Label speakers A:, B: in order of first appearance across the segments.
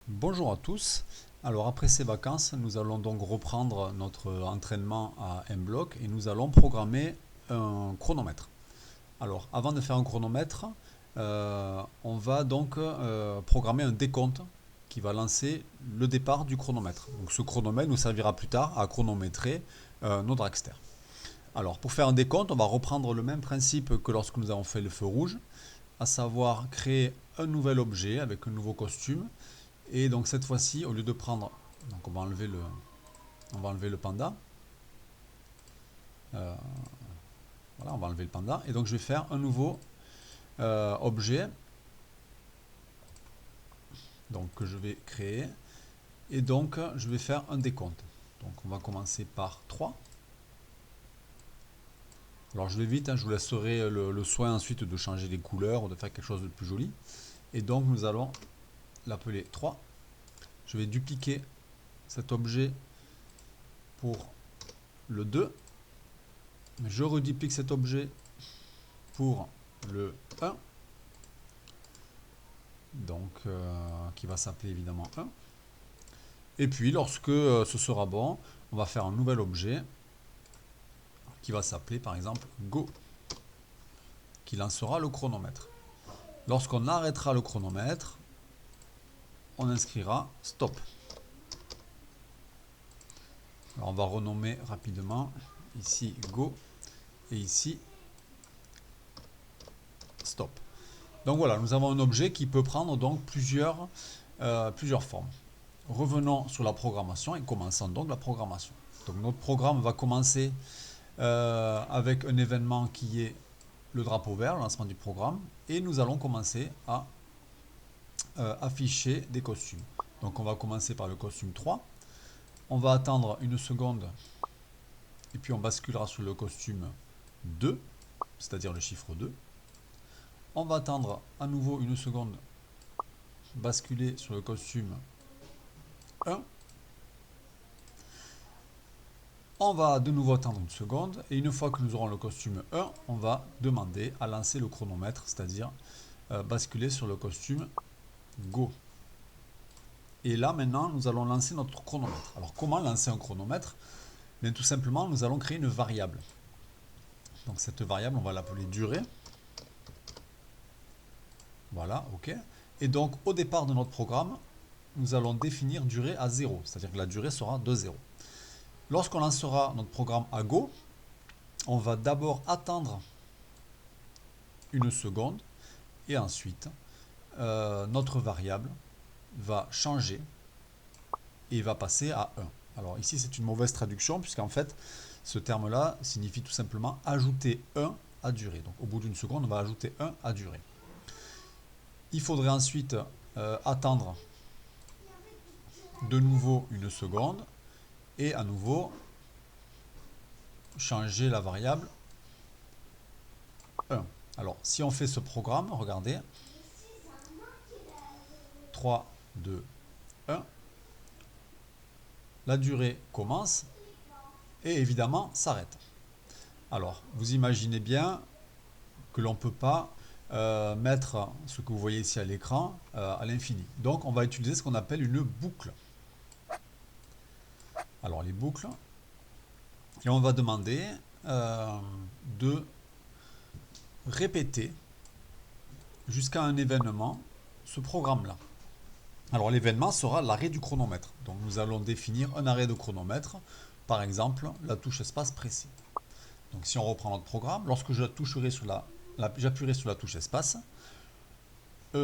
A: Bonjour à tous. Alors après ces vacances, nous allons donc reprendre notre entraînement à Mblock et nous allons programmer un chronomètre. Alors avant de faire un chronomètre, on va donc programmer un décompte qui va lancer le départ du chronomètre. Donc ce chronomètre nous servira plus tard à chronométrer nos dragsters. Alors pour faire un décompte, on va reprendre le même principe que lorsque nous avons fait le feu rouge, à savoir créer un nouvel objet avec un nouveau costume. Et donc cette fois-ci, au lieu de prendre, donc on va enlever le panda. Euh, voilà, on va enlever le panda. Et donc je vais faire un nouveau objet, donc que je vais créer. Et donc je vais faire un décompte. Donc on va commencer par 3. Alors je vais vite, hein, je vous laisserai le soin ensuite de changer les couleurs ou de faire quelque chose de plus joli. Et donc nous allons l'appeler 3. Je vais dupliquer cet objet pour le 2. Je reduplique cet objet pour le 1. Donc qui va s'appeler évidemment 1. Et puis lorsque ce sera bon, on va faire un nouvel objet qui va s'appeler par exemple Go, qui lancera le chronomètre. Lorsqu'on arrêtera le chronomètre, on inscrira Stop. Alors on va renommer rapidement ici Go et ici Stop. Donc voilà, nous avons un objet qui peut prendre donc plusieurs formes. Revenons sur la programmation et commençons donc la programmation. Donc notre programme va commencer avec un événement qui est le drapeau vert, le lancement du programme, et nous allons commencer à afficher des costumes. Donc on va commencer par le costume 3, on va attendre une seconde, et puis on basculera sur le costume 2, c'est-à-dire le chiffre 2. On va attendre à nouveau une seconde, basculer sur le costume 1. On va de nouveau attendre une seconde, et une fois que nous aurons le costume 1, on va demander à lancer le chronomètre, c'est-à-dire basculer sur le costume Go. Et là maintenant nous allons lancer notre chronomètre. Alors comment lancer un chronomètre? Bien, tout simplement nous allons créer une variable. Donc cette variable on va l'appeler durée. Voilà, ok. Et donc au départ de notre programme, nous allons définir durée à 0, c'est-à-dire que la durée sera de 0. Lorsqu'on lancera notre programme à Go, on va d'abord attendre une seconde et ensuite notre variable va changer et va passer à 1. Alors ici c'est une mauvaise traduction puisqu'en fait ce terme là signifie tout simplement ajouter 1 à durée. Donc au bout d'une seconde on va ajouter 1 à durée. Il faudrait ensuite attendre de nouveau une seconde et à nouveau changer la variable 1. Alors si on fait ce programme, regardez, 3, 2, 1, la durée commence et évidemment s'arrête. Alors vous imaginez bien que l'on ne peut pas mettre ce que vous voyez ici à l'écran à l'infini. Donc on va utiliser ce qu'on appelle une boucle. Alors les boucles, et on va demander de répéter jusqu'à un événement ce programme-là. Alors l'événement sera l'arrêt du chronomètre. Donc nous allons définir un arrêt de chronomètre, par exemple la touche espace précis. Donc si on reprend notre programme, lorsque j'appuierai sur la touche espace, à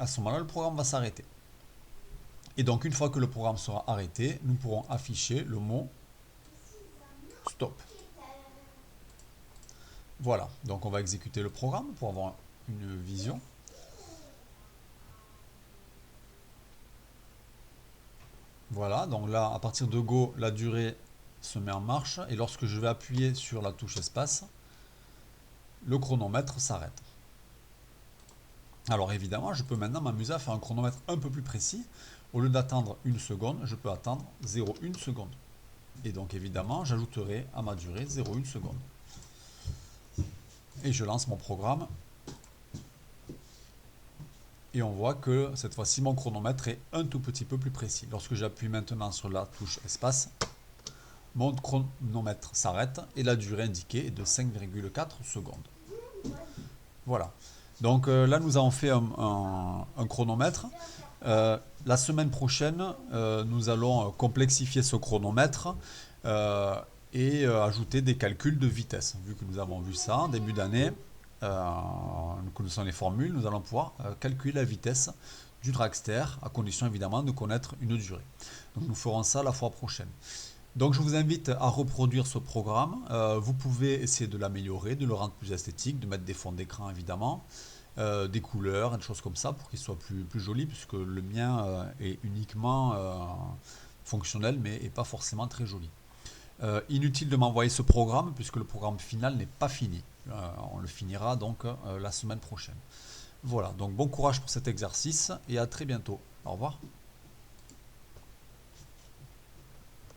A: ce moment-là le programme va s'arrêter. Et donc une fois que le programme sera arrêté, nous pourrons afficher le mot stop. Voilà, donc on va exécuter le programme pour avoir une vision. Voilà, donc là, à partir de Go, la durée se met en marche. Et lorsque je vais appuyer sur la touche espace, le chronomètre s'arrête. Alors évidemment, je peux maintenant m'amuser à faire un chronomètre un peu plus précis. Au lieu d'attendre une seconde, je peux attendre 0,1 seconde. Et donc évidemment, j'ajouterai à ma durée 0,1 seconde. Et je lance mon programme. Et on voit que cette fois-ci, mon chronomètre est un tout petit peu plus précis. Lorsque j'appuie maintenant sur la touche espace, mon chronomètre s'arrête et la durée indiquée est de 5,4 secondes. Voilà. Donc là, nous avons fait un chronomètre. La semaine prochaine, nous allons complexifier ce chronomètre et ajouter des calculs de vitesse. Vu que nous avons vu ça en début d'année, nous connaissons les formules, nous allons pouvoir calculer la vitesse du dragster, à condition évidemment de connaître une durée. Donc nous ferons ça la fois prochaine. Donc je vous invite à reproduire ce programme. Vous pouvez essayer de l'améliorer, de le rendre plus esthétique, de mettre des fonds d'écran évidemment, des couleurs, des choses comme ça pour qu'il soit plus joli, puisque le mien est uniquement fonctionnel mais n'est pas forcément très joli. Inutile de m'envoyer ce programme puisque le programme final n'est pas fini. On le finira donc la semaine prochaine. Voilà, donc bon courage pour cet exercice et à très bientôt. Au revoir.